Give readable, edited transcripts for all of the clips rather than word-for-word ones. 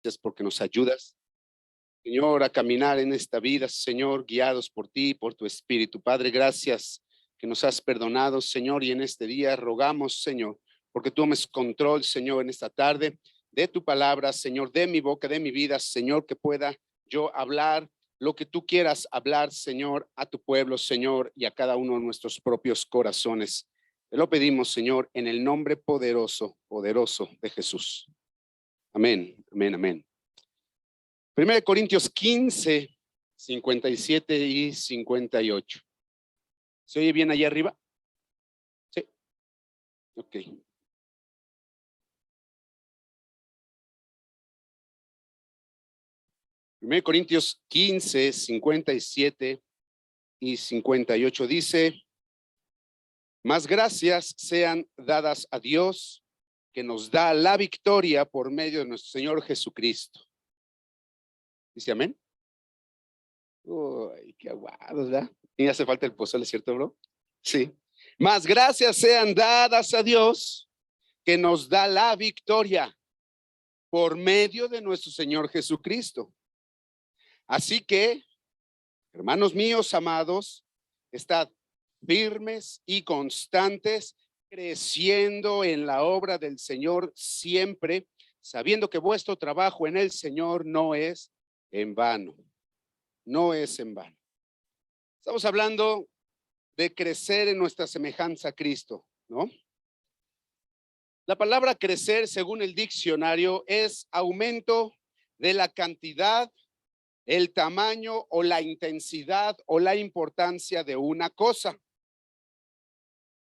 Gracias porque nos ayudas, Señor, a caminar en esta vida, Señor, guiados por ti, por tu Espíritu. Padre, gracias que nos has perdonado, Señor, y en este día rogamos, Señor, porque tomes control, Señor, en esta tarde de tu palabra, Señor, de mi boca, de mi vida, Señor, que pueda yo hablar lo que tú quieras hablar, Señor, a tu pueblo, Señor, y a cada uno de nuestros propios corazones. Te lo pedimos, Señor, en el nombre poderoso, poderoso de Jesús. Amén, amén, amén. 1 Corintios 15, 57 y 58. ¿Se oye bien allá arriba? Sí. Ok. 1 Corintios 15, 57 y 58 dice: Más gracias sean dadas a Dios, que nos da la victoria por medio de nuestro Señor Jesucristo. ¿Dice amén? Uy, qué aguado, ¿verdad? Y hace falta el pozole, ¿cierto, bro? Sí. Más gracias sean dadas a Dios, que nos da la victoria por medio de nuestro Señor Jesucristo. Así que, hermanos míos amados, estad firmes y constantes, creciendo en la obra del Señor siempre, sabiendo que vuestro trabajo en el Señor no es en vano. No es en vano. Estamos hablando de crecer en nuestra semejanza a Cristo, ¿no? La palabra crecer, según el diccionario, es aumento de la cantidad, el tamaño o la intensidad o la importancia de una cosa.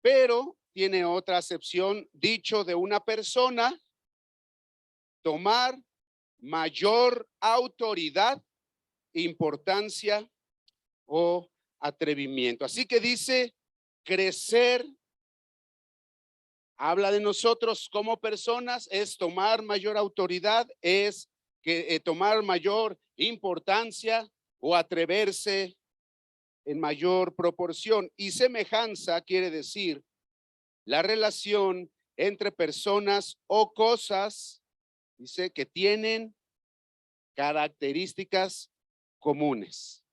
Pero tiene otra acepción, dicho de una persona, tomar mayor autoridad, importancia o atrevimiento. Así que dice crecer. Habla de nosotros como personas, es tomar mayor autoridad, es que tomar mayor importancia o atreverse en mayor proporción. Y semejanza quiere decir la relación entre personas o cosas, dice, que tienen características comunes.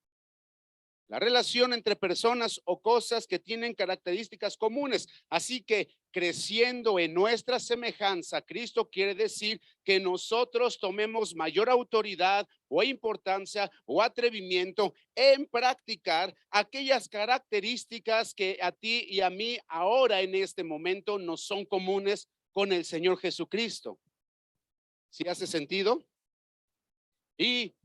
La relación entre personas o cosas que tienen características comunes. Así que creciendo en nuestra semejanza, Cristo quiere decir que nosotros tomemos mayor autoridad o importancia o atrevimiento en practicar aquellas características que a ti y a mí ahora en este momento nos son comunes con el Señor Jesucristo. ¿Sí hace sentido? Y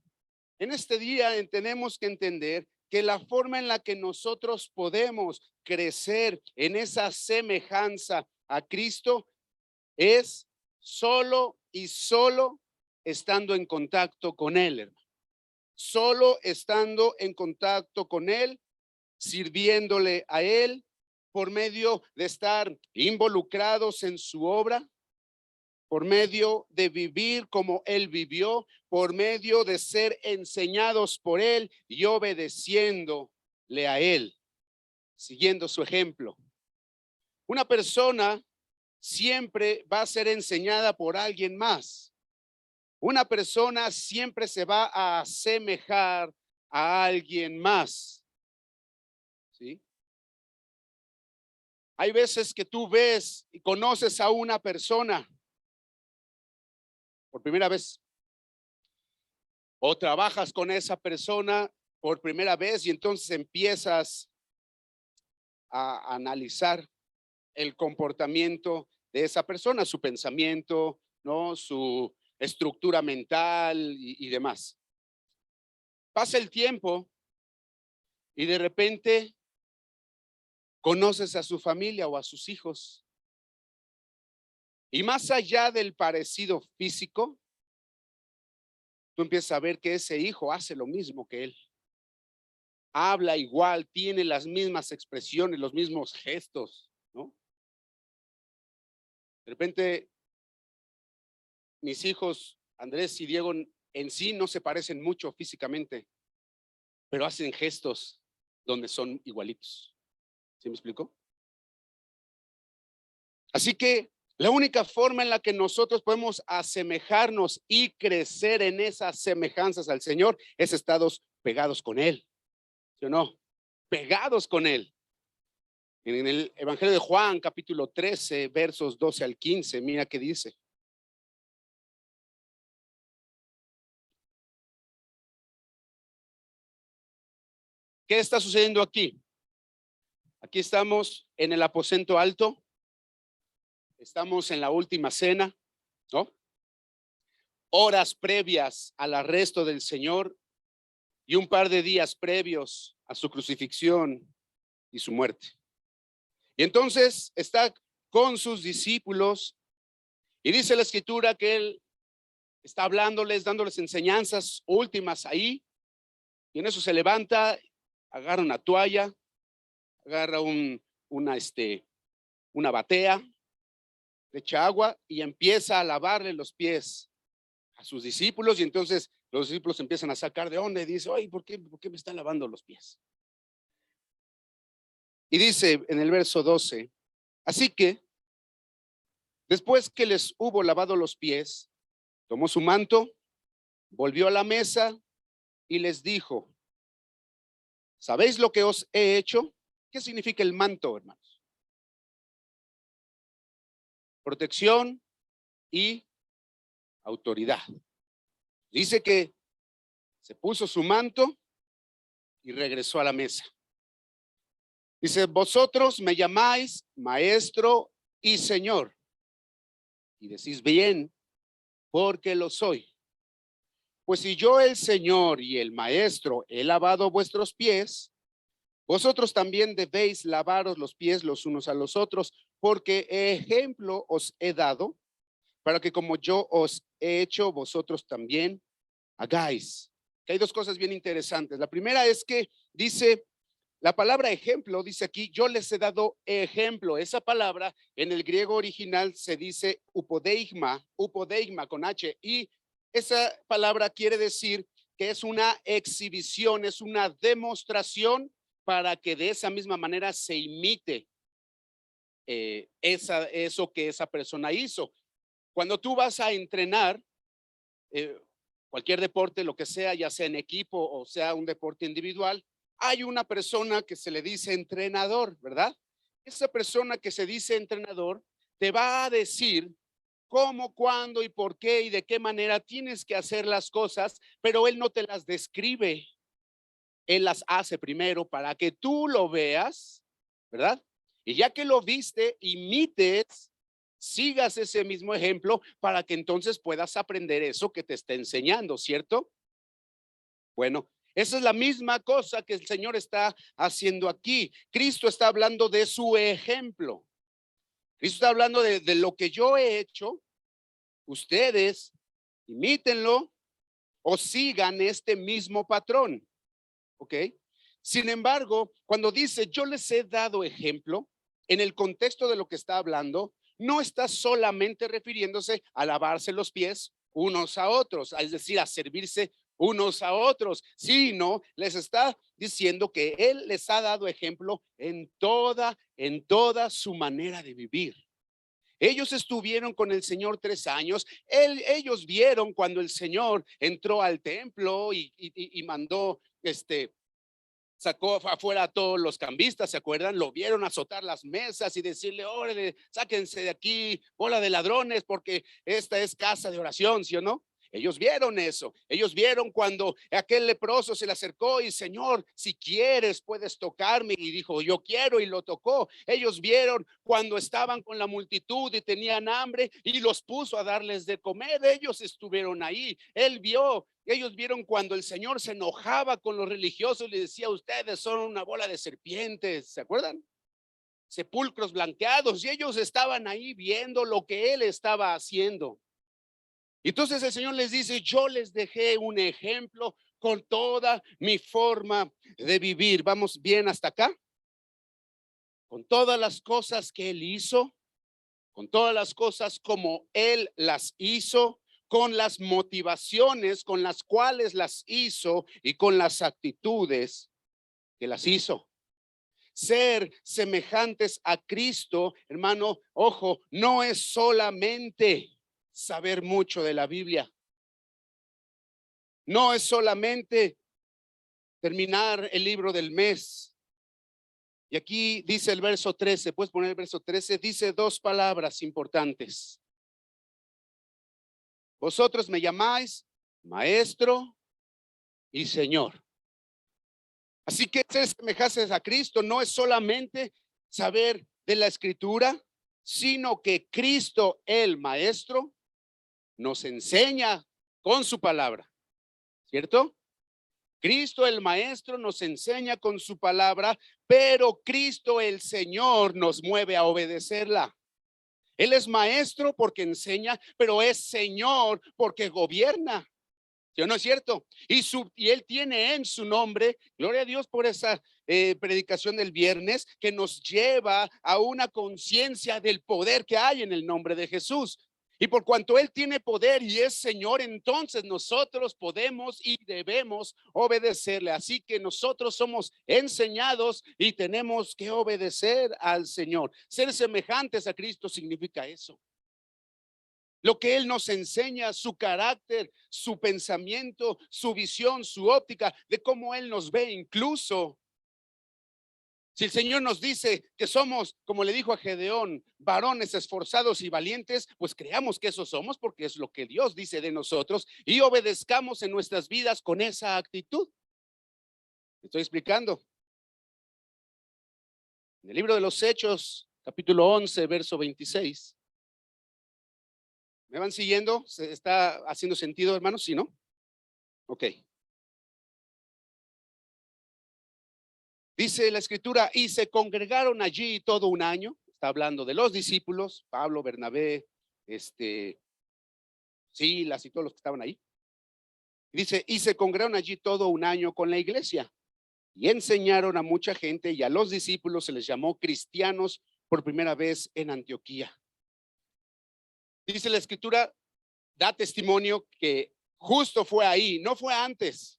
en este día tenemos que entender que la forma en la que nosotros podemos crecer en esa semejanza a Cristo es solo y solo estando en contacto con Él, hermano. Solo estando en contacto con Él, sirviéndole a Él por medio de estar involucrados en su obra, por medio de vivir como Él vivió, por medio de ser enseñados por Él y obedeciéndole a Él, siguiendo su ejemplo. Una persona siempre va a ser enseñada por alguien más. Una persona siempre se va a asemejar a alguien más. ¿Sí? Hay veces que tú ves y conoces a una persona por primera vez, o trabajas con esa persona por primera vez y entonces empiezas a analizar el comportamiento de esa persona, su pensamiento, ¿no? Su estructura mental y demás. Pasa el tiempo y de repente conoces a su familia o a sus hijos. Y más allá del parecido físico, tú empiezas a ver que ese hijo hace lo mismo que él. Habla igual, tiene las mismas expresiones, los mismos gestos, ¿no? De repente, mis hijos, Andrés y Diego, en sí no se parecen mucho físicamente, pero hacen gestos donde son igualitos. ¿Sí me explico? Así que La única forma en la que nosotros podemos asemejarnos y crecer en esas semejanzas al Señor es estados pegados con Él, ¿sí o no? Pegados con Él. En el Evangelio de Juan, capítulo 13, versos 12 al 15, mira qué dice. ¿Qué está sucediendo aquí? Aquí estamos en el aposento alto, estamos en la última cena, ¿no? Horas previas al arresto del Señor y un par de días previos a su crucifixión y su muerte. Y entonces está con sus discípulos y dice la escritura que él está hablándoles, dándoles enseñanzas últimas ahí, y en eso se levanta, agarra una toalla, agarra una batea, le echa agua y empieza a lavarle los pies a sus discípulos, y entonces los discípulos empiezan a sacar de onda y dice, oye, ¿por qué me están lavando los pies? Y dice en el verso 12, así que después que les hubo lavado los pies, tomó su manto, volvió a la mesa y les dijo, ¿sabéis lo que os he hecho? ¿Qué significa el manto, hermanos? Protección y autoridad. Dice que se puso su manto y regresó a la mesa. Dice, vosotros me llamáis maestro y señor, y decís bien, porque lo soy. Pues si yo, el Señor y el maestro, he lavado vuestros pies, vosotros también debéis lavaros los pies los unos a los otros, porque ejemplo os he dado, para que como yo os he hecho, vosotros también hagáis. Que hay dos cosas bien interesantes. La primera es que dice, la palabra ejemplo, dice aquí, yo les he dado ejemplo. Esa palabra en el griego original se dice upodeigma con H, y esa palabra quiere decir que es una exhibición, es una demostración para que de esa misma manera se imite eso que esa persona hizo. Cuando tú vas a entrenar, eh, cualquier deporte, lo que sea, ya sea en equipo o sea un deporte individual, hay una persona que se le dice entrenador, ¿verdad? Esa persona que se dice entrenador te va a decir cómo, cuándo y por qué y de qué manera tienes que hacer las cosas, pero él no te las describe. Él las hace primero para que tú lo veas, ¿verdad? Y ya que lo viste, imites, sigas ese mismo ejemplo para que entonces puedas aprender eso que te está enseñando, ¿cierto? Bueno, esa es la misma cosa que el Señor está haciendo aquí. Cristo está hablando de su ejemplo. Cristo está hablando de lo que yo he hecho. Ustedes imítenlo o sigan este mismo patrón. ¿Ok? Sin embargo, cuando dice yo les he dado ejemplo, en el contexto de lo que está hablando, no está solamente refiriéndose a lavarse los pies unos a otros, es decir, a servirse unos a otros, sino les está diciendo que Él les ha dado ejemplo en toda su manera de vivir. Ellos estuvieron con el Señor 3 años. Ellos vieron cuando el Señor entró al templo y mandó sacó afuera a todos los cambistas, ¿se acuerdan? Lo vieron azotar las mesas y decirle, órale, sáquense de aquí, bola de ladrones, porque esta es casa de oración, ¿sí o no? Ellos vieron eso. Ellos vieron cuando aquel leproso se le acercó y, Señor, si quieres puedes tocarme, y dijo, yo quiero, y lo tocó. Ellos vieron cuando estaban con la multitud y tenían hambre y los puso a darles de comer. Ellos estuvieron ahí. Ellos vieron cuando el Señor se enojaba con los religiosos y les decía, ustedes son una bola de serpientes, ¿se acuerdan? Sepulcros blanqueados, y ellos estaban ahí viendo lo que Él estaba haciendo. Entonces el Señor les dice, yo les dejé un ejemplo con toda mi forma de vivir. ¿Vamos bien hasta acá? Con todas las cosas que Él hizo, con todas las cosas como Él las hizo, con las motivaciones con las cuales las hizo y con las actitudes que las hizo. ser semejantes a Cristo, hermano, ojo, no es solamente saber mucho de la Biblia. No es solamente terminar el libro del mes. Y aquí dice el verso 13, puedes poner el verso 13, dice dos palabras importantes. Vosotros me llamáis maestro y Señor. Así que ser semejantes a Cristo no es solamente saber de la Escritura, sino que Cristo, el Maestro, nos enseña con su palabra, ¿cierto? Cristo, el Maestro, nos enseña con su palabra, pero Cristo, el Señor, nos mueve a obedecerla. Él es Maestro porque enseña, pero es Señor porque gobierna. ¿Sí o no es cierto? Y Él tiene en su nombre, gloria a Dios por esa predicación del viernes, que nos lleva a una conciencia del poder que hay en el nombre de Jesús. Y por cuanto Él tiene poder y es Señor, entonces nosotros podemos y debemos obedecerle. Así que nosotros somos enseñados y tenemos que obedecer al Señor. Ser semejantes a Cristo significa eso. Lo que Él nos enseña, su carácter, su pensamiento, su visión, su óptica, de cómo Él nos ve. Incluso si el Señor nos dice que somos, como le dijo a Gedeón, varones esforzados y valientes, pues creamos que eso somos, porque es lo que Dios dice de nosotros, y obedezcamos en nuestras vidas con esa actitud. ¿Me estoy explicando? En el libro de los Hechos, capítulo 11, verso 26. ¿Me van siguiendo? ¿Se está haciendo sentido, hermanos? ¿Sí, no? Ok. Dice la Escritura, y se congregaron allí todo un año. Está hablando de los discípulos, Pablo, Bernabé, Silas y todos los que estaban ahí. Dice, y se congregaron allí todo un año con la iglesia y enseñaron a mucha gente, y a los discípulos se les llamó cristianos por primera vez en Antioquía. Dice la Escritura, da testimonio que justo fue ahí, no fue antes.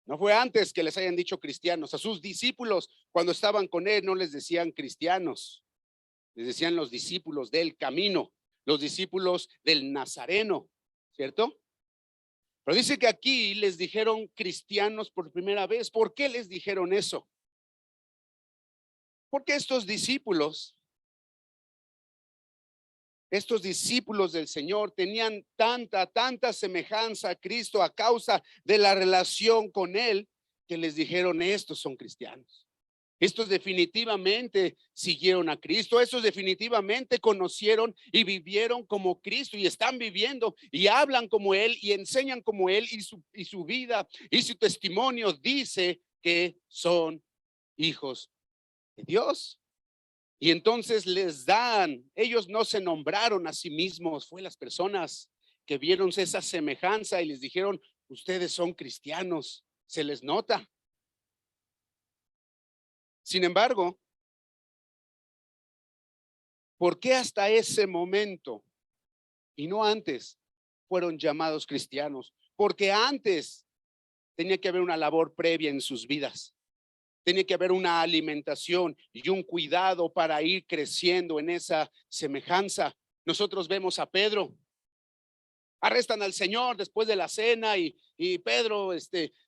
No fue antes que les hayan dicho cristianos. A sus discípulos, cuando estaban con Él, no les decían cristianos, les decían los discípulos del camino, los discípulos del Nazareno, ¿cierto? Pero dice que aquí les dijeron cristianos por primera vez. ¿Por qué les dijeron eso? Porque estos discípulos del Señor tenían tanta semejanza a Cristo a causa de la relación con Él, que les dijeron, estos son cristianos. Estos definitivamente siguieron a Cristo, estos definitivamente conocieron y vivieron como Cristo, y están viviendo y hablan como Él y enseñan como Él, y su vida y su testimonio dice que son hijos de Dios. Y entonces les dan, ellos no se nombraron a sí mismos, fue las personas que vieron esa semejanza y les dijeron, ustedes son cristianos, se les nota. Sin embargo, ¿por qué hasta ese momento y no antes fueron llamados cristianos? Porque antes tenía que haber una labor previa en sus vidas. Tenía que haber una alimentación y un cuidado para ir creciendo en esa semejanza. Nosotros vemos a Pedro. Arrestan al Señor después de la cena y Pedro,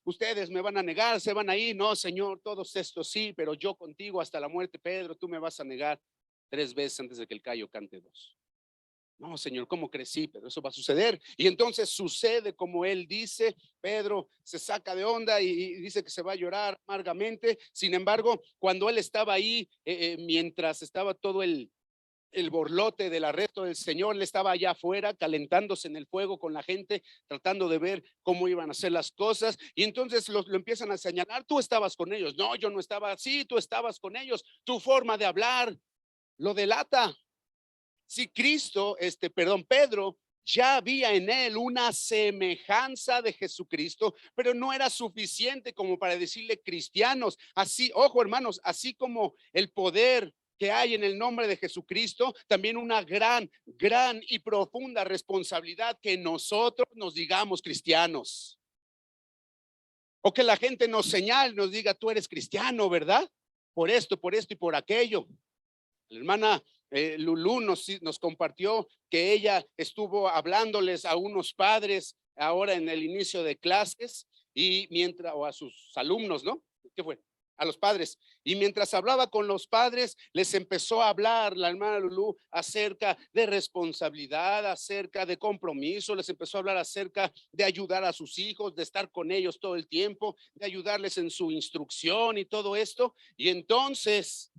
ustedes me van a negar, se van a ir. No, Señor, todos estos sí, pero yo contigo hasta la muerte. Pedro, tú me vas a negar 3 veces antes de que el gallo cante 2. No, Señor, ¿cómo crecí? Pero eso va a suceder. Y entonces sucede como Él dice. Pedro se saca de onda y dice que se va a llorar amargamente. Sin embargo, cuando Él estaba ahí, mientras estaba todo el borlote del arresto del Señor, le estaba allá afuera calentándose en el fuego con la gente, tratando de ver cómo iban a hacer las cosas. Y entonces lo empiezan a señalar. Tú estabas con ellos. No, yo no estaba. Sí, tú estabas con ellos. Tu forma de hablar lo delata. Si Cristo, Pedro, ya había en él una semejanza de Jesucristo, pero no era suficiente como para decirle cristianos. Así, ojo hermanos, así como el poder que hay en el nombre de Jesucristo, también una gran y profunda responsabilidad que nosotros nos digamos cristianos. O que la gente nos señale, nos diga, tú eres cristiano, ¿verdad? por esto y por aquello. La hermana Lulú nos compartió que ella estuvo hablándoles a unos padres ahora en el inicio de clases y mientras, o a sus alumnos, ¿no? ¿Qué fue? A los padres. Y mientras hablaba con los padres, les empezó a hablar la hermana Lulú acerca de responsabilidad, acerca de compromiso, les empezó a hablar acerca de ayudar a sus hijos, de estar con ellos todo el tiempo, de ayudarles en su instrucción y todo esto. Y entonces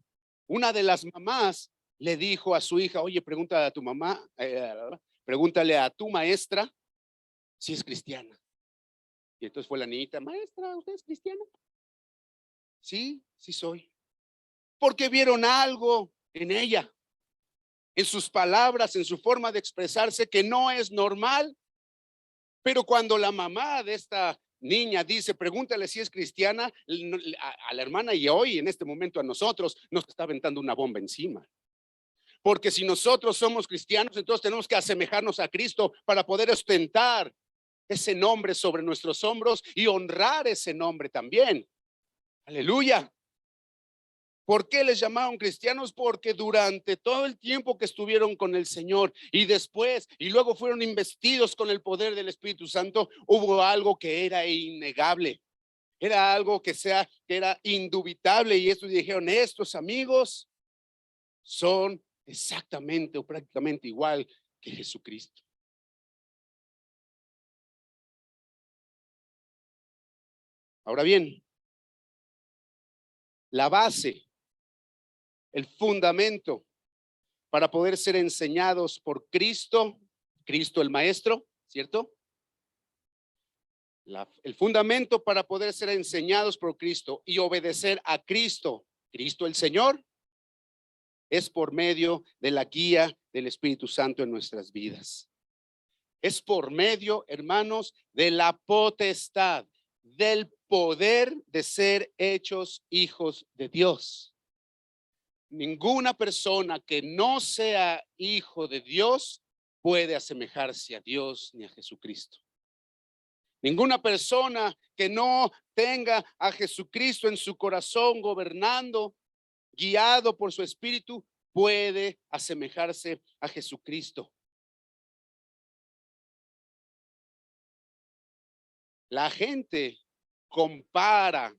una de las mamás le dijo a su hija, oye, pregúntale a tu mamá, pregúntale a tu maestra si es cristiana. Y entonces fue la niñita, maestra, ¿usted es cristiana? Sí, sí soy. Porque vieron algo en ella, en sus palabras, en su forma de expresarse que no es normal. Pero cuando la mamá de esta niña dice, pregúntale si es cristiana, a la hermana y hoy en este momento a nosotros nos está aventando una bomba encima. Porque si nosotros somos cristianos, entonces tenemos que asemejarnos a Cristo para poder ostentar ese nombre sobre nuestros hombros y honrar ese nombre también. Aleluya. ¿Por qué les llamaron cristianos? Porque durante todo el tiempo que estuvieron con el Señor y después y luego fueron investidos con el poder del Espíritu Santo, hubo algo que era innegable. Era algo que era indubitable y estos dijeron, estos amigos son exactamente o prácticamente igual que Jesucristo. Ahora bien, la base, el fundamento para poder ser enseñados por Cristo, Cristo el Maestro, ¿cierto? El fundamento para poder ser enseñados por Cristo y obedecer a Cristo, Cristo el Señor, es por medio de la guía del Espíritu Santo en nuestras vidas. Es por medio, hermanos, de la potestad, del poder de ser hechos hijos de Dios. Ninguna persona que no sea hijo de Dios puede asemejarse a Dios ni a Jesucristo. Ninguna persona que no tenga a Jesucristo en su corazón gobernando, guiado por su espíritu, puede asemejarse a Jesucristo. La gente compara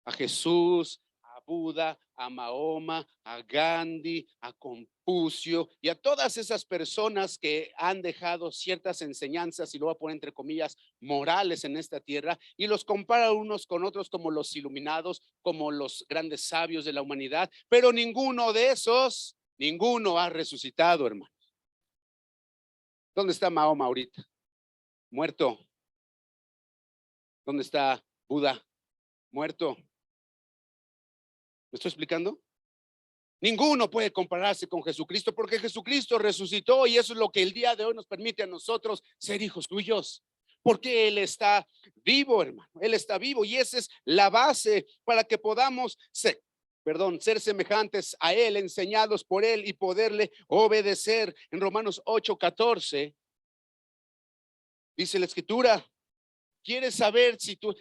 a Jesús, a Buda, a Mahoma, a Gandhi, a Confucio y a todas esas personas que han dejado ciertas enseñanzas, y lo voy a poner entre comillas, morales en esta tierra, y los compara unos con otros como los iluminados, como los grandes sabios de la humanidad, pero ninguno de esos, ninguno ha resucitado, hermano. ¿Dónde está Mahoma ahorita? Muerto. ¿Dónde está Buda? Muerto. ¿Me estoy explicando? Ninguno puede compararse con Jesucristo porque Jesucristo resucitó y eso es lo que el día de hoy nos permite a nosotros ser hijos suyos. Porque Él está vivo, hermano. Él está vivo y esa es la base para que podamos ser semejantes a Él, enseñados por Él y poderle obedecer. En Romanos 8:14 dice la Escritura, ¿quieres saber si tú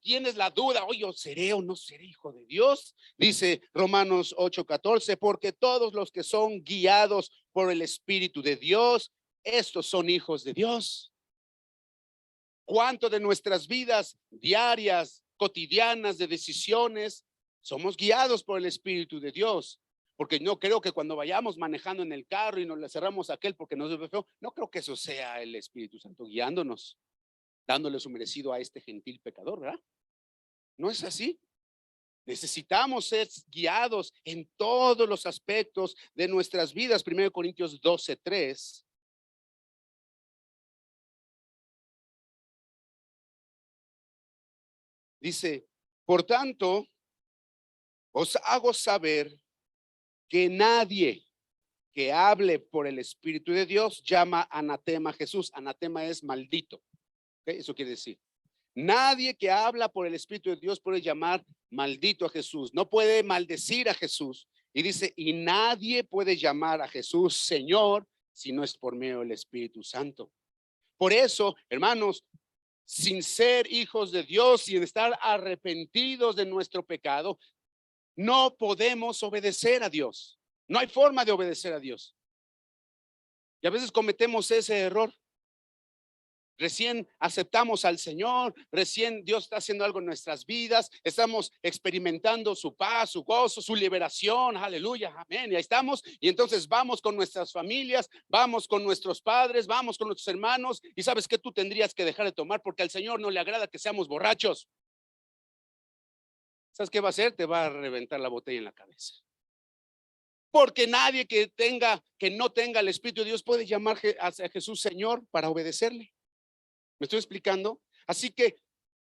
tienes la duda, oye, ¿seré o no seré hijo de Dios? Dice Romanos 8:14, porque todos los que son guiados por el Espíritu de Dios, estos son hijos de Dios. ¿Cuánto de nuestras vidas diarias, cotidianas, de decisiones, somos guiados por el Espíritu de Dios? Porque no creo que cuando vayamos manejando en el carro y nos le cerramos a aquel porque nos ve feo, no creo que eso sea el Espíritu Santo guiándonos, dándole su merecido a este gentil pecador, ¿verdad? No es así. Necesitamos ser guiados en todos los aspectos de nuestras vidas. 1 Corintios 12:3. Dice, por tanto, os hago saber que nadie que hable por el Espíritu de Dios llama anatema a Jesús. Anatema es maldito. ¿Okay? Eso quiere decir. Nadie que habla por el Espíritu de Dios puede llamar maldito a Jesús. No puede maldecir a Jesús. Y dice, y nadie puede llamar a Jesús Señor si no es por medio del Espíritu Santo. Por eso, hermanos, sin ser hijos de Dios, sin estar arrepentidos de nuestro pecado, No podemos obedecer a Dios. No hay forma de obedecer a Dios. Y a veces cometemos ese error. Recién aceptamos al Señor, recién Dios está haciendo algo en nuestras vidas, estamos experimentando su paz, su gozo, su liberación, aleluya, amén, y ahí estamos, y entonces vamos con nuestras familias, vamos con nuestros padres, vamos con nuestros hermanos, y sabes que tú tendrías que dejar de tomar porque al Señor no le agrada que seamos borrachos. ¿Sabes qué va a hacer? Te va a reventar la botella en la cabeza. Porque nadie que no tenga el Espíritu de Dios puede llamar a Jesús Señor para obedecerle. ¿Me estoy explicando? Así que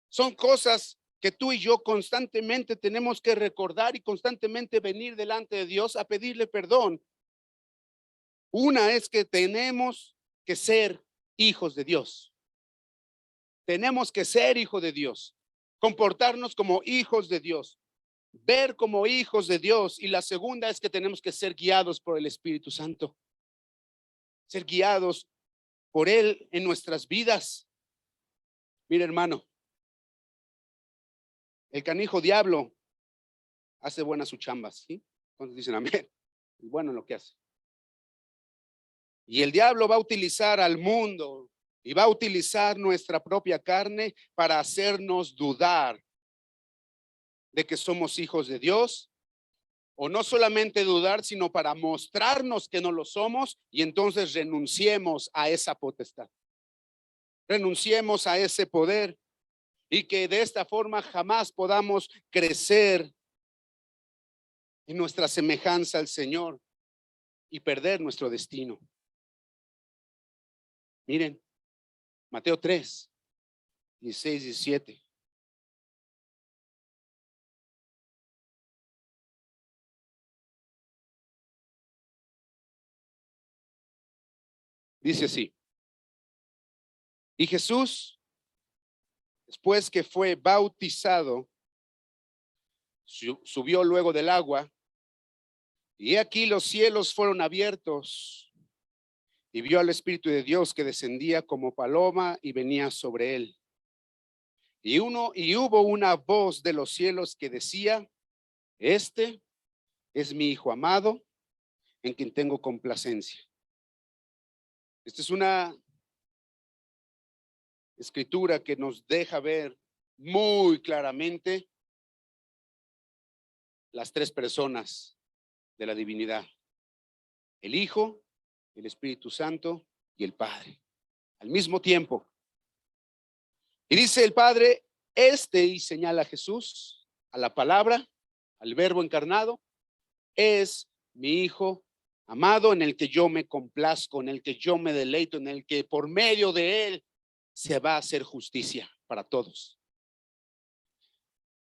son cosas que tú y yo constantemente tenemos que recordar y constantemente venir delante de Dios a pedirle perdón. Una es que tenemos que ser hijos de Dios. Tenemos que ser hijos de Dios, comportarnos como hijos de Dios, ver como hijos de Dios. Y la segunda es que tenemos que ser guiados por el Espíritu Santo, ser guiados por Él en nuestras vidas. Mira, hermano, el canijo diablo hace buenas sus chambas, ¿sí? Entonces dicen amén. Es bueno en lo que hace. Y el diablo va a utilizar al mundo y va a utilizar nuestra propia carne para hacernos dudar de que somos hijos de Dios, o no solamente dudar, sino para mostrarnos que no lo somos, y entonces renunciemos a esa potestad, renunciemos a ese poder, y que de esta forma jamás podamos crecer en nuestra semejanza al Señor y perder nuestro destino. Miren, Mateo 3, 16, 17. Dice así: y Jesús, después que fue bautizado, subió luego del agua, y aquí los cielos fueron abiertos, y vio al Espíritu de Dios que descendía como paloma y venía sobre él. Y hubo una voz de los cielos que decía: este es mi Hijo amado, en quien tengo complacencia. Esta es una escritura que nos deja ver muy claramente las tres personas de la divinidad: el Hijo, el Espíritu Santo y el Padre, al mismo tiempo. Y dice el Padre, y señala a Jesús, a la palabra, al Verbo encarnado: es mi Hijo amado, en el que yo me complazco, en el que yo me deleito, en el que por medio de él se va a hacer justicia para todos.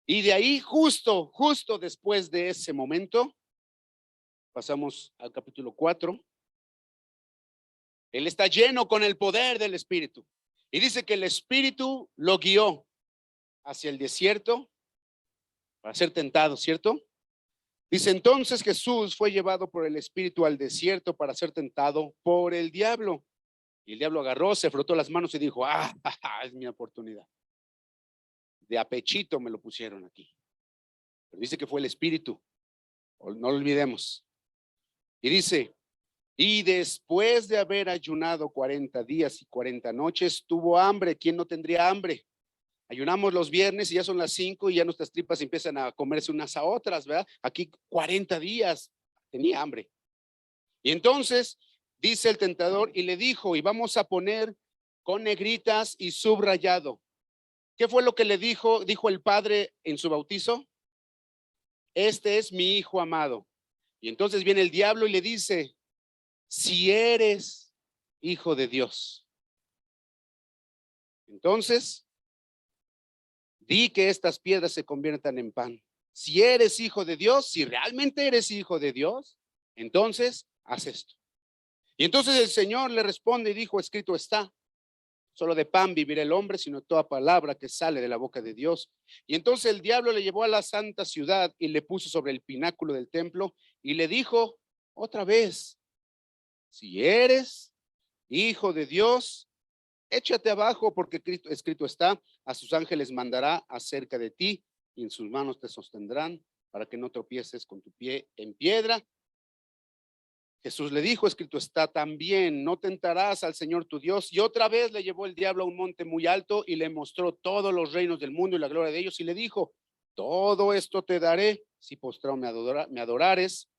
Y de ahí, justo después de ese momento, pasamos al capítulo 4. Él está lleno con el poder del Espíritu. Y dice que el Espíritu lo guió hacia el desierto para ser tentado, ¿cierto? Dice, entonces Jesús fue llevado por el Espíritu al desierto para ser tentado por el diablo. Y el diablo agarró, se frotó las manos y dijo, es mi oportunidad. De apechito me lo pusieron aquí. Pero dice que fue el Espíritu, no lo olvidemos. Y dice, y después de haber ayunado 40 días y 40 noches, tuvo hambre. ¿Quién no tendría hambre? Ayunamos los viernes y ya son las 5 y ya nuestras tripas empiezan a comerse unas a otras, ¿verdad? Aquí 40 días tenía hambre. Y entonces dice el tentador y le dijo, y vamos a poner con negritas y subrayado. ¿Qué fue lo que le dijo el Padre en su bautizo? Este es mi Hijo amado. Y entonces viene el diablo y le dice, si eres hijo de Dios, entonces di que estas piedras se conviertan en pan. Si eres hijo de Dios, si realmente eres hijo de Dios, entonces haz esto. Y entonces el Señor le responde y dijo, escrito está, solo de pan vivirá el hombre, sino toda palabra que sale de la boca de Dios. Y entonces el diablo le llevó a la santa ciudad y le puso sobre el pináculo del templo y le dijo otra vez, si eres hijo de Dios, échate abajo, porque escrito está, a sus ángeles mandará acerca de ti y en sus manos te sostendrán para que no tropieces con tu pie en piedra. Jesús le dijo, escrito está también, no tentarás al Señor tu Dios. Y otra vez le llevó el diablo a un monte muy alto y le mostró todos los reinos del mundo y la gloria de ellos. Y le dijo, todo esto te daré si postrado me adorares.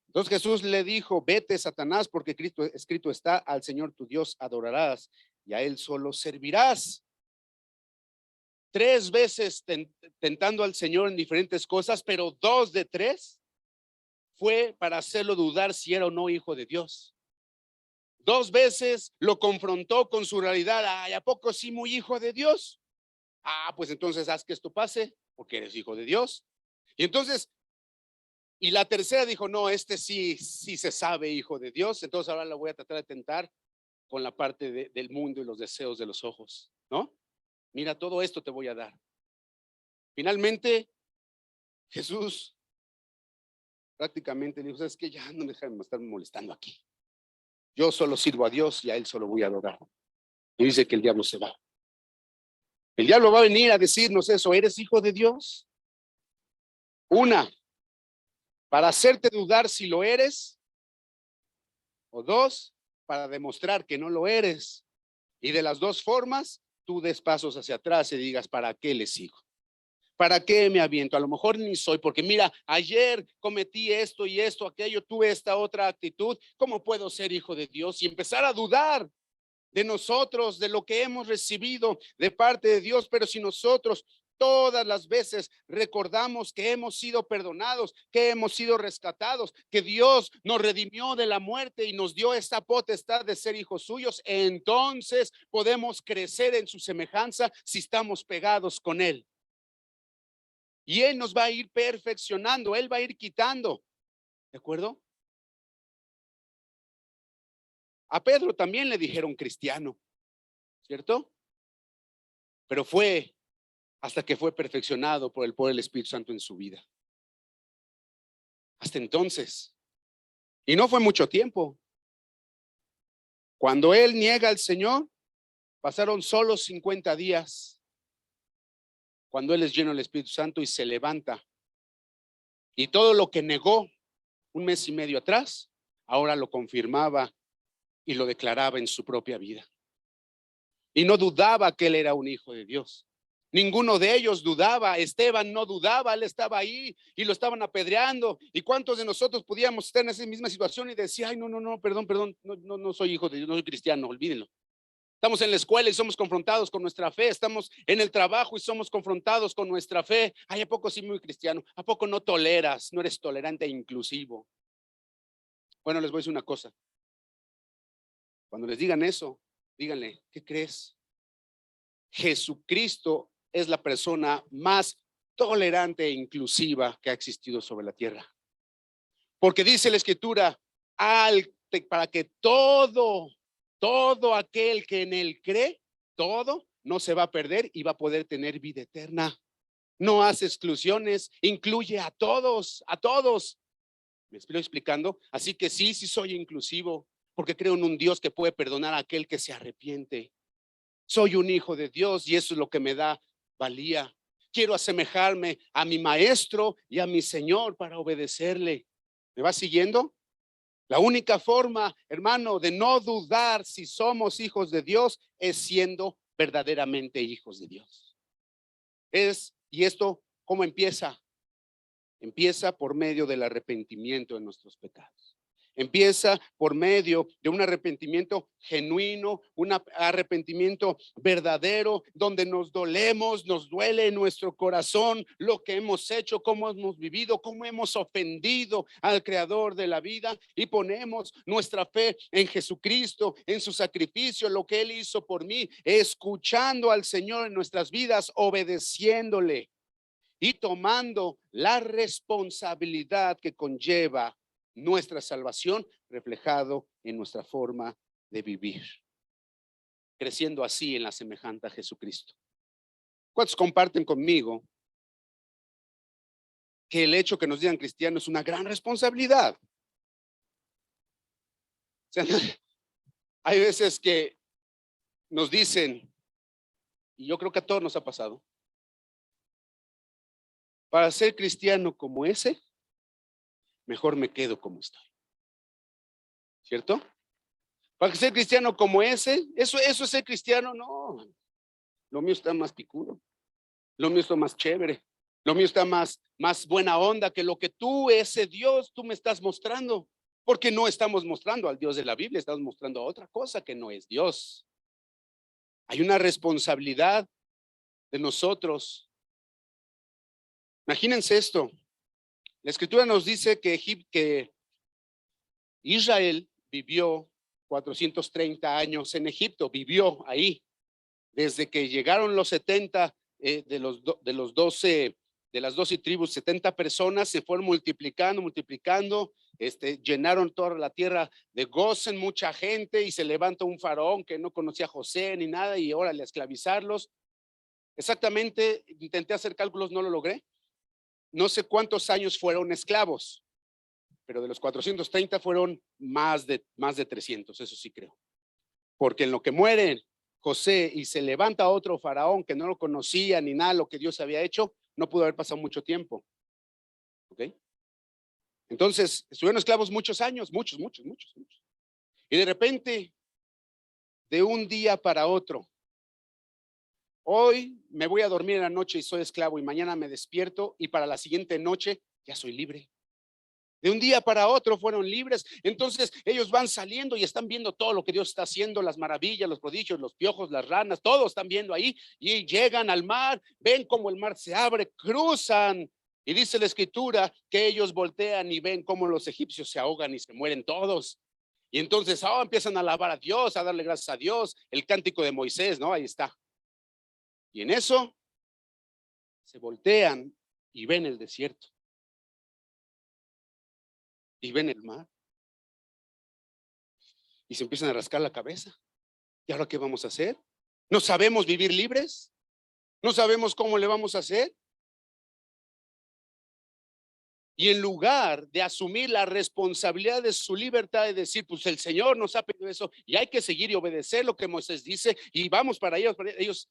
Entonces Jesús le dijo, vete, Satanás, porque escrito está, al Señor tu Dios adorarás y a él solo servirás. 3 veces tentando al Señor en diferentes cosas, pero 2 de 3 fue para hacerlo dudar si era o no hijo de Dios. 2 veces lo confrontó con su realidad. Ay, ¿a poco sí muy hijo de Dios? Pues entonces haz que esto pase porque eres hijo de Dios. Y entonces, y la tercera dijo, no, este sí se sabe hijo de Dios. Entonces ahora la voy a tratar de tentar con la parte del mundo y los deseos de los ojos, ¿no? Mira, todo esto te voy a dar. Finalmente, Jesús prácticamente le dijo, ¿sabes qué? Ya no me dejan estar molestando aquí. Yo solo sirvo a Dios y a él solo voy a adorar. Y dice que el diablo se va. El diablo va a venir a decirnos eso, ¿eres hijo de Dios? Una, para hacerte dudar si lo eres. O 2, para demostrar que no lo eres. Y de las 2 formas, tú des pasos hacia atrás y digas, ¿para qué le sigo? ¿Para qué me aviento? A lo mejor ni soy, porque mira, ayer cometí esto y esto, aquello, tuve esta otra actitud. ¿Cómo puedo ser hijo de Dios? Y empezar a dudar de nosotros, de lo que hemos recibido de parte de Dios. Pero si nosotros todas las veces recordamos que hemos sido perdonados, que hemos sido rescatados, que Dios nos redimió de la muerte y nos dio esta potestad de ser hijos suyos, entonces podemos crecer en su semejanza si estamos pegados con Él. Y Él nos va a ir perfeccionando, Él va a ir quitando. ¿De acuerdo? A Pedro también le dijeron cristiano, ¿cierto? Pero fue hasta que fue perfeccionado por el poder del Espíritu Santo en su vida. Hasta entonces. Y no fue mucho tiempo. Cuando él niega al Señor, pasaron solo 50 días. Cuando él es lleno del Espíritu Santo y se levanta. Y todo lo que negó 1 mes y medio atrás, ahora lo confirmaba y lo declaraba en su propia vida. Y no dudaba que él era un hijo de Dios. Ninguno de ellos dudaba. Esteban no dudaba, él estaba ahí y lo estaban apedreando. ¿Y cuántos de nosotros podíamos estar en esa misma situación y decir, ay, no, perdón, no soy hijo de Dios, no soy cristiano, olvídenlo? Estamos en la escuela y somos confrontados con nuestra fe. Estamos en el trabajo y somos confrontados con nuestra fe. Ay, ¿a poco sí muy cristiano? ¿A poco no toleras? No eres tolerante e inclusivo. Bueno, les voy a decir una cosa. Cuando les digan eso, díganle, ¿qué crees? Jesucristo es la persona más tolerante e inclusiva que ha existido sobre la tierra. Porque dice la Escritura, para que todo aquel que en él cree, todo no se va a perder y va a poder tener vida eterna. No hace exclusiones, incluye a todos, a todos. ¿Me estoy explicando? Así que sí soy inclusivo, porque creo en un Dios que puede perdonar a aquel que se arrepiente. Soy un hijo de Dios y eso es lo que me da valía. Quiero asemejarme a mi maestro y a mi Señor para obedecerle. ¿Me va siguiendo? La única forma, hermano, de no dudar si somos hijos de Dios es siendo verdaderamente hijos de Dios. Y esto, ¿cómo empieza? Empieza por medio del arrepentimiento de nuestros pecados. Empieza por medio de un arrepentimiento genuino, un arrepentimiento verdadero, donde nos duele en nuestro corazón lo que hemos hecho, cómo hemos vivido, cómo hemos ofendido al Creador de la vida y ponemos nuestra fe en Jesucristo, en su sacrificio, lo que Él hizo por mí, escuchando al Señor en nuestras vidas, obedeciéndole y tomando la responsabilidad que conlleva nuestra salvación reflejado en nuestra forma de vivir, creciendo así en la semejanza a Jesucristo. ¿Cuántos comparten conmigo que el hecho que nos digan cristianos es una gran responsabilidad? O sea, hay veces que nos dicen, y yo creo que a todos nos ha pasado, para ser cristiano como ese, mejor me quedo como estoy. ¿Cierto? Para ser cristiano como ese, eso es ser cristiano, no. Lo mío está más picudo. Lo mío está más chévere. Lo mío está más buena onda que lo que tú, ese Dios, tú me estás mostrando. Porque no estamos mostrando al Dios de la Biblia, estamos mostrando a otra cosa que no es Dios. Hay una responsabilidad de nosotros. Imagínense esto. La Escritura nos dice que Israel vivió 430 años en Egipto, vivió ahí. Desde que llegaron los 70 de las 12 tribus, 70 personas se fueron multiplicando, llenaron toda la tierra de Gosén, mucha gente, y se levanta un faraón que no conocía a José ni nada, y órale a esclavizarlos. Exactamente, intenté hacer cálculos, no lo logré. No sé cuántos años fueron esclavos, pero de los 430 fueron más de 300, eso sí creo. Porque en lo que mueren José y se levanta otro faraón que no lo conocía ni nada lo que Dios había hecho, no pudo haber pasado mucho tiempo. ¿Ok? Entonces, estuvieron esclavos muchos años, muchos. Y de repente, de un día para otro, hoy me voy a dormir en la noche y soy esclavo, y mañana me despierto y para la siguiente noche ya soy libre. De un día para otro fueron libres. Entonces ellos van saliendo y están viendo todo lo que Dios está haciendo, las maravillas, los prodigios, los piojos, las ranas, todos están viendo ahí, y llegan al mar, ven cómo el mar se abre, cruzan, y dice la Escritura que ellos voltean y ven cómo los egipcios se ahogan y se mueren todos. Y entonces empiezan a alabar a Dios, a darle gracias a Dios, el cántico de Moisés, ¿no? Ahí está. Y en eso se voltean y ven el desierto. Y ven el mar. Y se empiezan a rascar la cabeza. ¿Y ahora qué vamos a hacer? ¿No sabemos vivir libres? ¿No sabemos cómo le vamos a hacer? Y en lugar de asumir la responsabilidad de su libertad y decir, pues el Señor nos ha pedido eso y hay que seguir y obedecer lo que Moisés dice y vamos para ellos.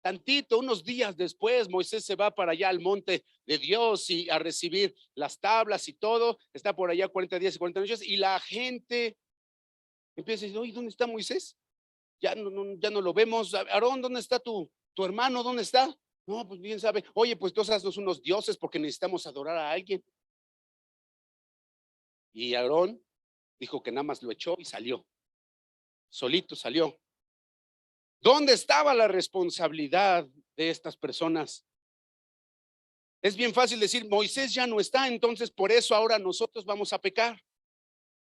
Tantito, unos días después, Moisés se va para allá al monte de Dios y a recibir las tablas y todo. Está por allá 40 días y 40 noches y la gente empieza a decir, oye, ¿dónde está Moisés? Ya no lo vemos. Aarón, ¿dónde está tu hermano? ¿Dónde está? No, pues bien sabe. Oye, pues tú haznos unos dioses porque necesitamos adorar a alguien. Y Aarón dijo que nada más lo echó y salió. Solito salió. ¿Dónde estaba la responsabilidad de estas personas? Es bien fácil decir, Moisés ya no está, entonces por eso ahora nosotros vamos a pecar.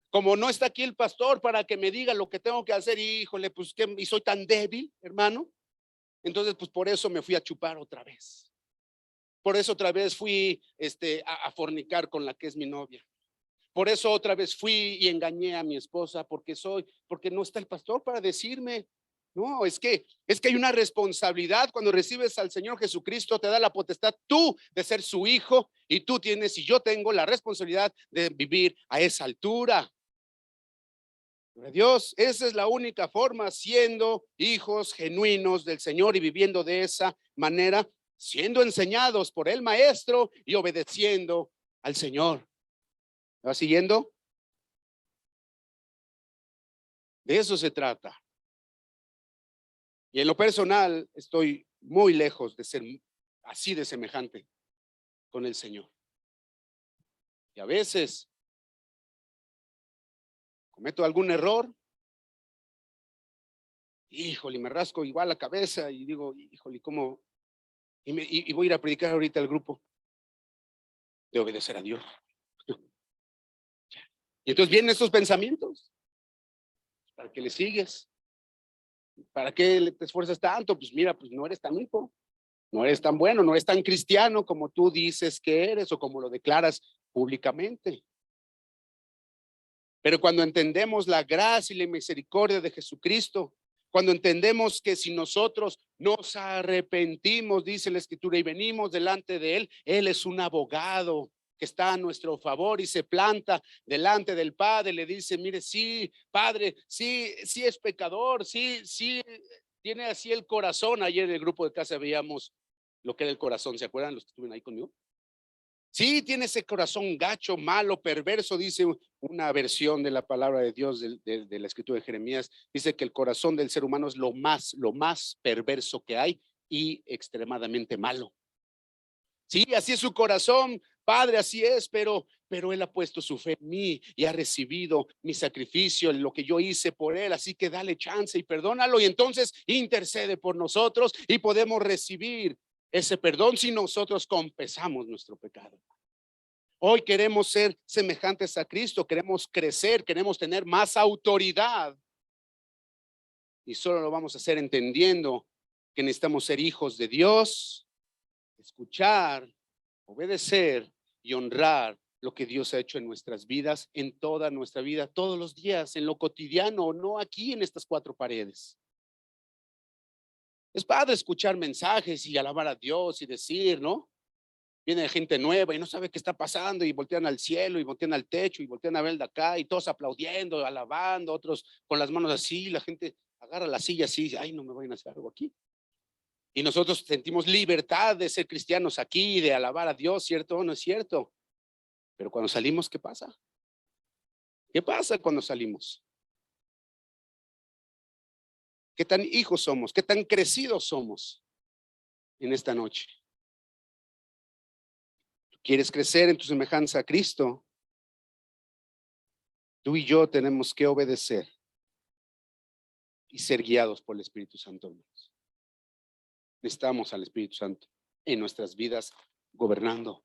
Como no está aquí el pastor para que me diga lo que tengo que hacer, híjole, pues que y soy tan débil, hermano. Entonces, pues por eso me fui a chupar otra vez. Por eso otra vez fui a fornicar con la que es mi novia. Por eso otra vez fui y engañé a mi esposa porque no está el pastor para decirme. No, es que hay una responsabilidad. Cuando recibes al Señor Jesucristo, te da la potestad tú de ser su hijo, y tú tienes y yo tengo la responsabilidad de vivir a esa altura. Dios, esa es la única forma, siendo hijos genuinos del Señor y viviendo de esa manera, siendo enseñados por el maestro y obedeciendo al Señor. ¿Va siguiendo? De eso se trata. Y en lo personal estoy muy lejos de ser así de semejante con el Señor. Y a veces cometo algún error, híjole, me rasco igual la cabeza y digo, híjole, ¿cómo? Y voy a ir a predicar ahorita al grupo de obedecer a Dios. Y entonces vienen estos pensamientos. ¿Para qué le sigues? ¿Para qué te esfuerzas tanto? Pues mira, pues no eres tan hijo, no eres tan bueno, no eres tan cristiano como tú dices que eres o como lo declaras públicamente. Pero cuando entendemos la gracia y la misericordia de Jesucristo, cuando entendemos que si nosotros nos arrepentimos, dice la Escritura, y venimos delante de Él, Él es un abogado que está a nuestro favor y se planta delante del Padre, le dice, mire, sí, Padre, sí es pecador, sí, tiene así el corazón. Ayer en el grupo de casa veíamos lo que era el corazón, ¿se acuerdan los que estuvieron ahí conmigo? Sí, tiene ese corazón gacho, malo, perverso, dice una versión de la palabra de Dios de la escritura de Jeremías. Dice que el corazón del ser humano es lo más perverso que hay y extremadamente malo. Sí, así es su corazón, Padre, así es, pero Él ha puesto su fe en mí y ha recibido mi sacrificio, lo que yo hice por Él. Así que dale chance y perdónalo, y entonces intercede por nosotros y podemos recibir ese perdón si nosotros confesamos nuestro pecado. Hoy queremos ser semejantes a Cristo, queremos crecer, queremos tener más autoridad. Y solo lo vamos a hacer entendiendo que necesitamos ser hijos de Dios, escuchar, obedecer y honrar lo que Dios ha hecho en nuestras vidas, en toda nuestra vida, todos los días, en lo cotidiano, no aquí en estas cuatro paredes. Es padre escuchar mensajes y alabar a Dios y decir, ¿no? Viene gente nueva y no sabe qué está pasando y voltean al cielo y voltean al techo y voltean a ver de acá y todos aplaudiendo, alabando, otros con las manos así, la gente agarra la silla así, ay, no me vayan a hacer algo aquí. Y nosotros sentimos libertad de ser cristianos aquí, de alabar a Dios, ¿cierto o no es cierto? Pero cuando salimos, ¿qué pasa? ¿Qué pasa cuando salimos? ¿Qué tan hijos somos? ¿Qué tan crecidos somos en esta noche? ¿Quieres crecer en tu semejanza a Cristo? Tú y yo tenemos que obedecer y ser guiados por el Espíritu Santo, hermanos. Necesitamos al Espíritu Santo en nuestras vidas gobernando.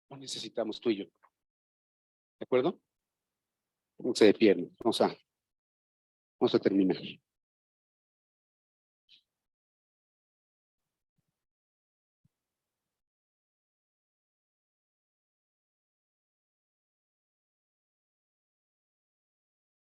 No necesitamos tú y yo. ¿De acuerdo? Vamos de pie, vamos a terminar.